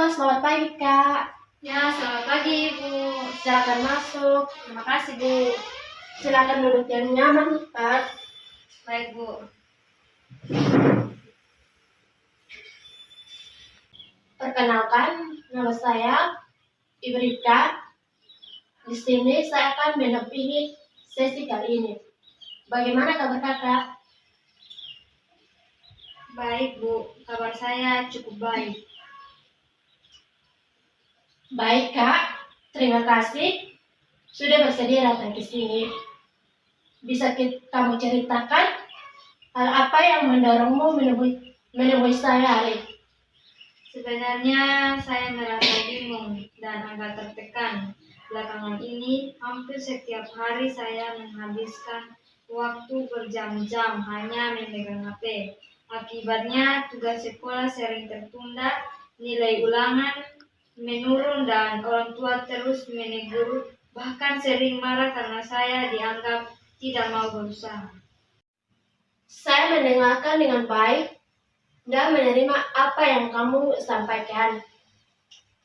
selamat pagi Kak. Ya, selamat pagi Ibu. Silakan masuk. Terima kasih Bu. Silakan duduk yang nyaman Kak. Baik Bu. Perkenalkan, nama saya Ibu Rika. Di sini saya akan mendampingi sesi kali ini. Bagaimana kabar Kakak? Baik Bu, kabar saya cukup baik. Baik Kak, terima kasih sudah bersedia datang ke sini. Bisa kamu ceritakan hal apa yang mendorongmu menemui saya hari ini? Sebenarnya saya merasa bingung dan agak tertekan. Belakangan ini hampir setiap hari saya menghabiskan waktu berjam-jam hanya memegang HP. Akibatnya tugas sekolah sering tertunda, nilai ulangan menurun dan orang tua terus menegur, bahkan sering marah karena saya dianggap tidak mau berusaha. Saya mendengarkan dengan baik dan menerima apa yang kamu sampaikan.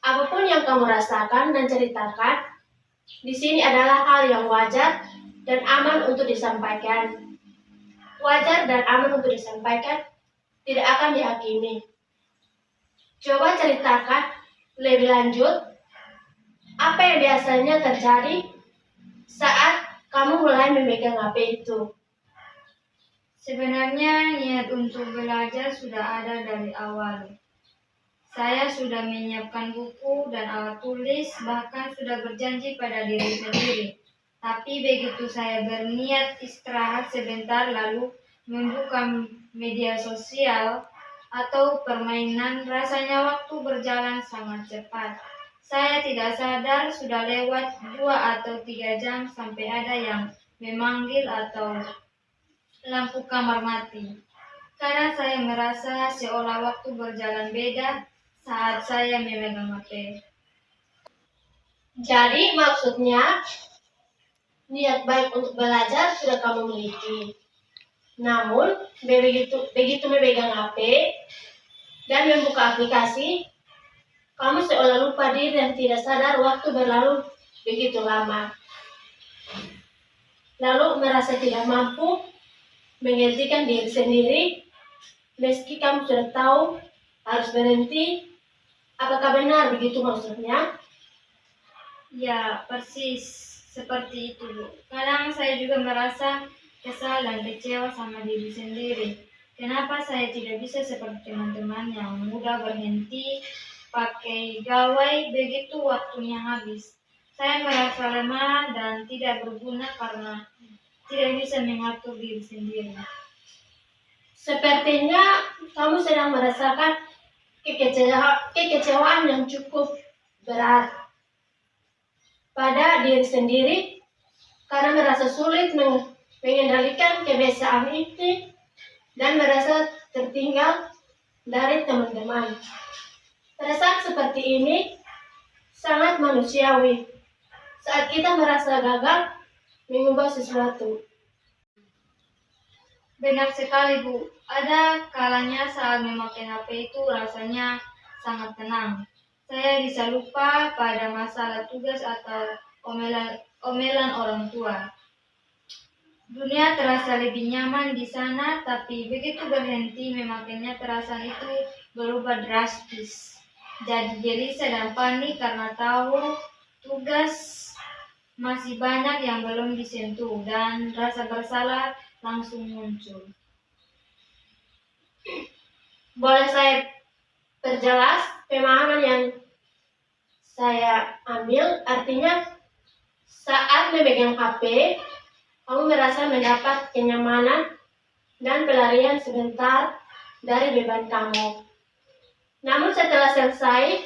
Apapun yang kamu rasakan dan ceritakan, di sini adalah hal yang wajar dan aman untuk disampaikan. Wajar dan aman untuk disampaikan, tidak akan dihakimi. Coba ceritakan lebih lanjut, apa yang biasanya terjadi saat kamu mulai memegang HP itu? Sebenarnya niat untuk belajar sudah ada dari awal. Saya sudah menyiapkan buku dan alat tulis, bahkan sudah berjanji pada diri sendiri. Tapi begitu saya berniat istirahat sebentar lalu membuka media sosial atau permainan, rasanya waktu berjalan sangat cepat. Saya tidak sadar sudah lewat 2 atau 3 jam sampai ada yang memanggil atau lampu kamar mati. Karena saya merasa seolah waktu berjalan beda saat saya memegang HP. Jadi maksudnya, niat baik untuk belajar sudah kamu miliki. Namun, begitu memegang HP dan membuka aplikasi, kamu seolah lupa diri dan tidak sadar waktu berlalu begitu lama. Lalu merasa tidak mampu menghentikan diri sendiri, meski kamu sudah tahu harus berhenti. Apakah benar begitu maksudnya? Ya, persis seperti itu, Bu. Kadang saya juga merasa kesal dan kecewa sama diri sendiri. Kenapa saya tidak bisa seperti teman-teman yang mudah berhenti pakai gawai begitu waktunya habis. Saya merasa lemah dan tidak berguna karena tidak bisa mengatur diri sendiri. Sepertinya kamu sedang merasakan kekecewaan yang cukup berat pada diri sendiri karena merasa sulit mengendalikan kebiasaan itu dan merasa tertinggal dari teman-teman. Perasaan seperti ini sangat manusiawi saat kita merasa gagal mengubah sesuatu. Benar sekali, Bu. Ada kalanya saat memakai HP itu rasanya sangat tenang. Saya bisa lupa pada masalah tugas atau omelan orang tua. Dunia terasa lebih nyaman di sana, tapi begitu berhenti memakainya perasaan itu berubah drastis. Jadi gelisah dan panik karena tahu tugas masih banyak yang belum disentuh dan rasa bersalah langsung muncul. Boleh saya perjelas pemahaman yang saya ambil? Artinya saat memegang HP, kamu merasa mendapat kenyamanan dan pelarian sebentar dari beban kamu. Namun setelah selesai,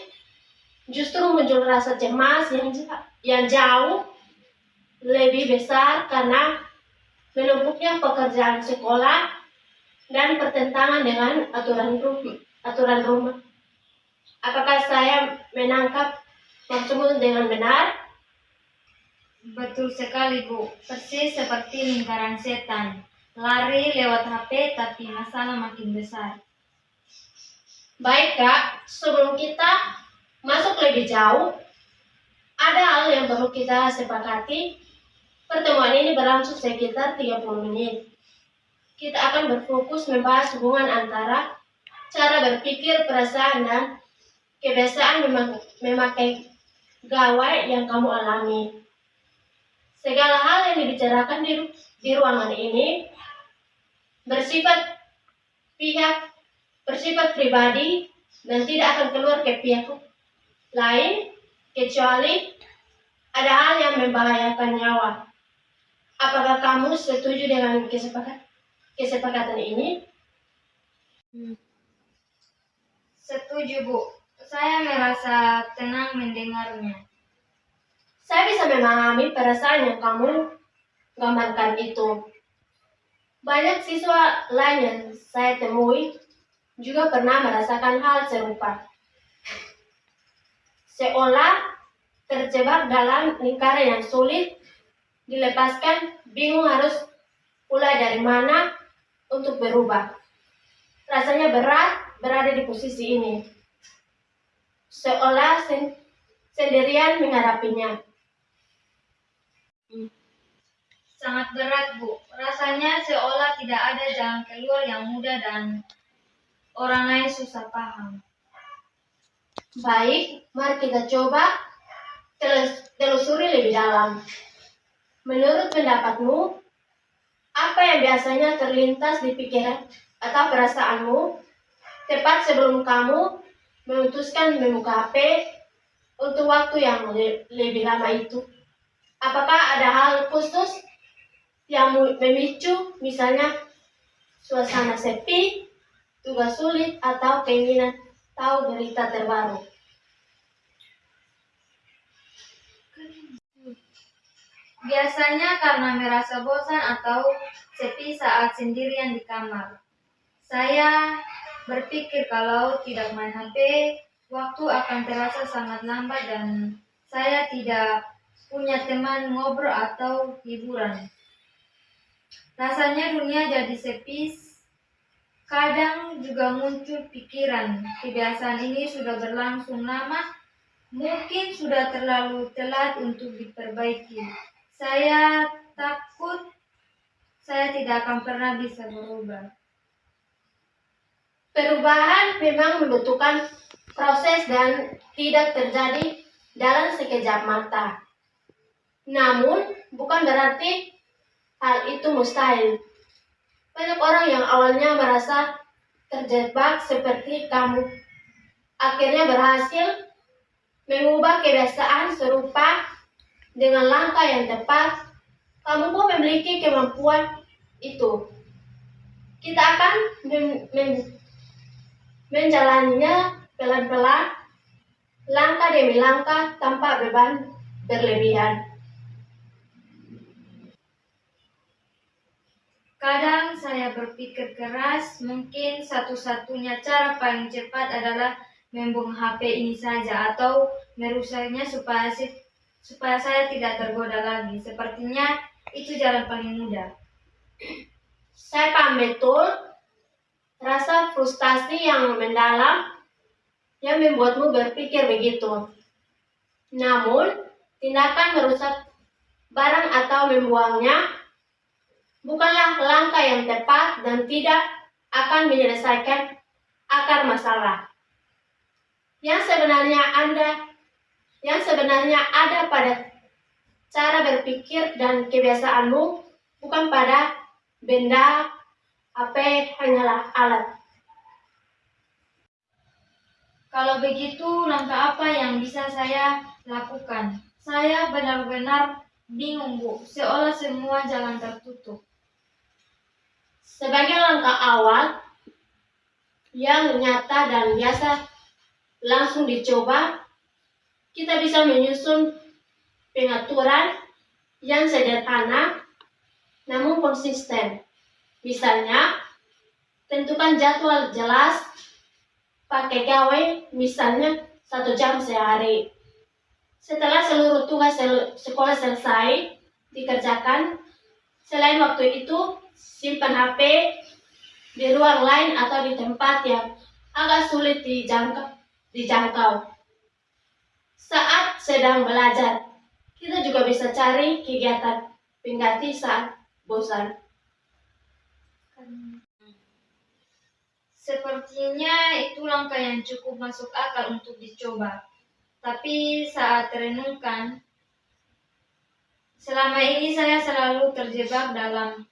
justru muncul rasa cemas yang jauh lebih besar karena menumpuknya pekerjaan sekolah dan pertentangan dengan aturan rumah. Apakah saya menangkap maksudmu dengan benar? Betul sekali, Bu. Persis seperti lingkaran setan. Lari lewat HP tapi masalah makin besar. Baik Kak, sebelum kita Masuk lebih jauh, ada hal yang perlu kita sepakati. Pertemuan ini berlangsung sekitar 30 menit. Kita akan berfokus membahas hubungan antara cara berpikir, perasaan, dan kebiasaan memakai gawai yang kamu alami. Segala hal yang dibicarakan di ruangan ini bersifat pribadi dan tidak akan keluar ke pihak lain kecuali ada hal yang membahayakan nyawa. Apakah kamu setuju dengan kesepakatan ini? Setuju, Bu. Saya merasa tenang mendengarnya. Saya bisa memahami perasaan yang kamu gambarkan itu. Banyak siswa lain yang saya temui juga pernah merasakan hal serupa. Seolah terjebak dalam lingkaran yang sulit dilepaskan, bingung harus mulai dari mana untuk berubah. Rasanya berat berada di posisi ini, seolah sendirian menghadapinya. Sangat berat, Bu. Rasanya seolah tidak ada jalan keluar yang mudah dan orang lain susah paham. Baik, mari kita coba telusuri lebih dalam. Menurut pendapatmu, apa yang biasanya terlintas di pikiran atau perasaanmu tepat sebelum kamu memutuskan membuka HP untuk waktu yang lebih lama itu? Apakah ada hal khusus yang memicu, misalnya suasana sepi, tugas sulit, atau keinginan tahu berita terbaru? Biasanya karena merasa bosan atau sepi saat sendirian di kamar. Saya berpikir kalau tidak main HP, waktu akan terasa sangat lambat dan saya tidak punya teman ngobrol atau hiburan. Rasanya dunia jadi sepi. Kadang juga muncul pikiran, kebiasaan ini sudah berlangsung lama, mungkin sudah terlalu telat untuk diperbaiki. Saya takut saya tidak akan pernah bisa berubah. Perubahan memang membutuhkan proses dan tidak terjadi dalam sekejap mata. Namun, bukan berarti hal itu mustahil. Banyak orang yang awalnya merasa terjebak seperti kamu, akhirnya berhasil mengubah kebiasaan serupa dengan langkah yang tepat. Kamu pun memiliki kemampuan itu. Kita akan menjalaninya pelan-pelan, langkah demi langkah, tanpa beban berlebihan. Kadang saya berpikir keras, mungkin satu-satunya cara paling cepat adalah membuang HP ini saja atau merusaknya supaya saya tidak tergoda lagi. Sepertinya itu jalan paling mudah. Saya paham betul rasa frustasi yang mendalam yang membuatmu berpikir begitu. Namun, tindakan merusak barang atau membuangnya bukanlah langkah yang tepat dan tidak akan menyelesaikan akar masalah. Yang sebenarnya ada pada cara berpikir dan kebiasaanmu, bukan pada benda. HP hanyalah alat. Kalau begitu, langkah apa yang bisa saya lakukan? Saya benar-benar bingung, Bu. Seolah semua jalan tertutup. Sebagai langkah awal yang nyata dan biasa langsung dicoba, kita bisa menyusun pengaturan yang sederhana namun konsisten. Misalnya, tentukan jadwal jelas, pakai gawai, misalnya 1 jam sehari. Setelah seluruh tugas sekolah selesai dikerjakan, selain waktu itu, simpan HP di ruang lain atau di tempat yang agak sulit dijangkau. Saat sedang belajar, kita juga bisa cari kegiatan pengganti saat bosan. Sepertinya itu langkah yang cukup masuk akal untuk dicoba. Tapi saat renungkan, selama ini saya selalu terjebak dalam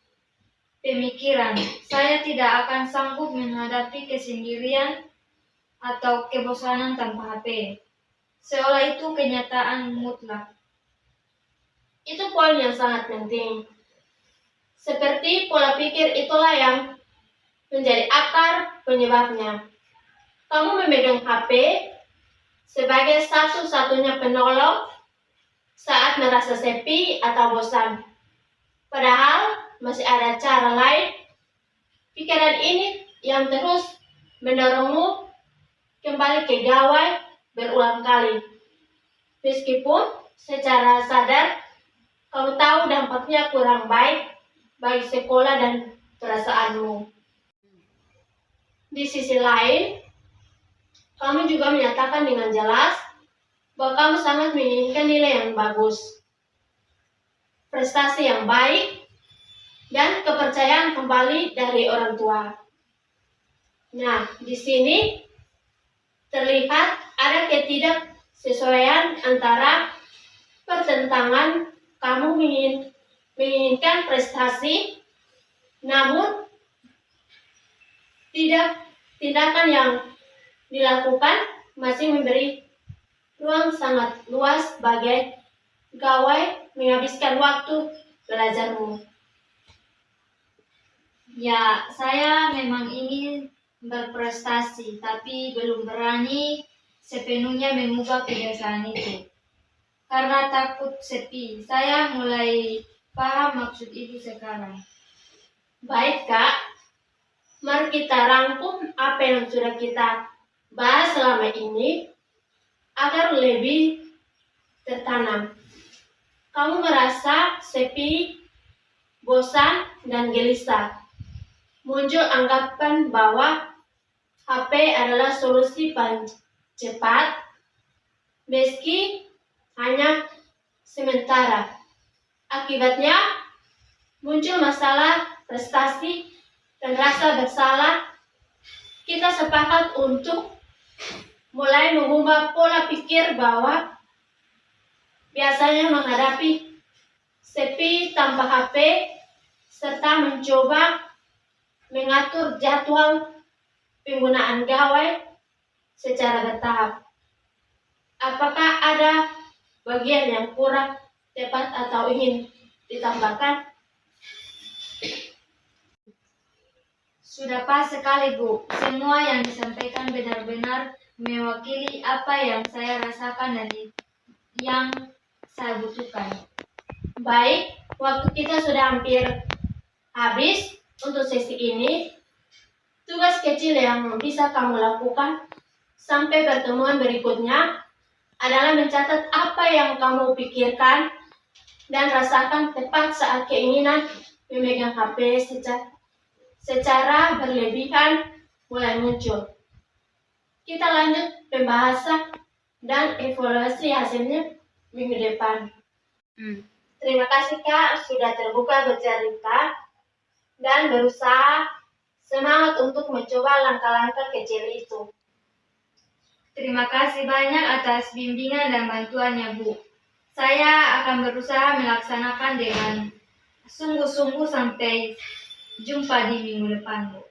pemikiran. Saya tidak akan sanggup menghadapi kesendirian atau kebosanan tanpa HP. Seolah itu kenyataan mutlak. Itu poin yang sangat penting. Seperti pola pikir itulah yang menjadi akar penyebabnya. Kamu memegang HP sebagai satu-satunya penolong saat merasa sepi atau bosan. Padahal masih ada cara lain. Pikiran ini yang terus mendorongmu kembali ke gawai berulang kali. Meskipun secara sadar kamu tahu dampaknya kurang baik bagi sekolah dan perasaanmu. Di sisi lain, kamu juga menyatakan dengan jelas bahwa kamu sangat menginginkan nilai yang bagus, prestasi yang baik, dan kepercayaan kembali dari orang tua. Nah, di sini terlihat ada ketidaksesuaian antara pertentangan kamu menginginkan prestasi, namun tindakan yang dilakukan masih memberi ruang sangat luas bagi gawai menghabiskan waktu belajarmu. Ya, saya memang ingin berprestasi, tapi belum berani sepenuhnya mengubah kebiasaan itu. Karena takut sepi, saya mulai paham maksud ibu sekarang. Baik, Kak. Mari kita rangkum apa yang sudah kita bahas selama ini agar lebih tertanam. Kamu merasa sepi, bosan, dan gelisah. Muncul anggapan bahwa HP adalah solusi paling cepat, meski hanya sementara. Akibatnya, muncul masalah prestasi dan rasa bersalah. Kita sepakat untuk mulai mengubah pola pikir bahwa biasanya menghadapi sepi tanpa HP serta mencoba mengatur jadwal penggunaan gawai secara bertahap. Apakah ada bagian yang kurang tepat atau ingin ditambahkan? Sudah pas sekali, Bu. Semua yang disampaikan benar-benar mewakili apa yang saya rasakan dan yang saya butuhkan. Baik, waktu kita sudah hampir habis untuk sesi ini. Tugas kecil yang bisa kamu lakukan sampai pertemuan berikutnya adalah mencatat apa yang kamu pikirkan dan rasakan tepat saat keinginan memegang HP secara berlebihan mulai muncul. Kita lanjut pembahasan dan evaluasi hasilnya minggu depan. Terima kasih, Kak, sudah terbuka bercerita dan berusaha semangat untuk mencoba langkah-langkah kecil itu. Terima kasih banyak atas bimbingan dan bantuannya, Bu. Saya akan berusaha melaksanakan dengan sungguh-sungguh sampai jumpa di minggu depan, Bu.